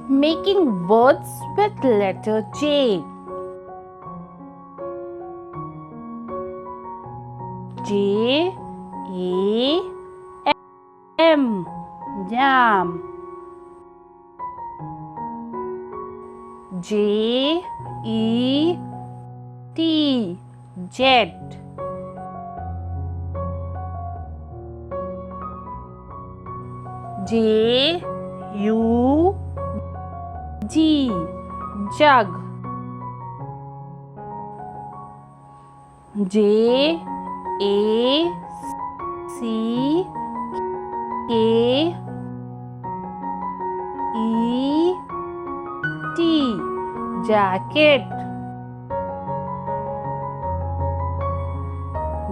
Making words with letter J. J A M, jam. J E T, jet. J U G, jug. J A C K E T, jacket.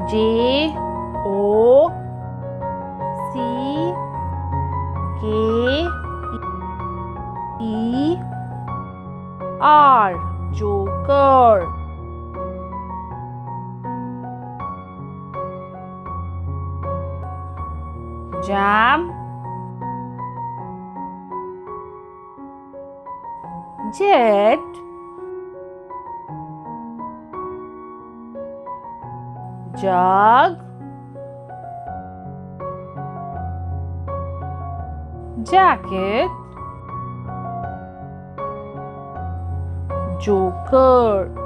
J O C K E R, joker. Jam, jet, jug, jacket, joker.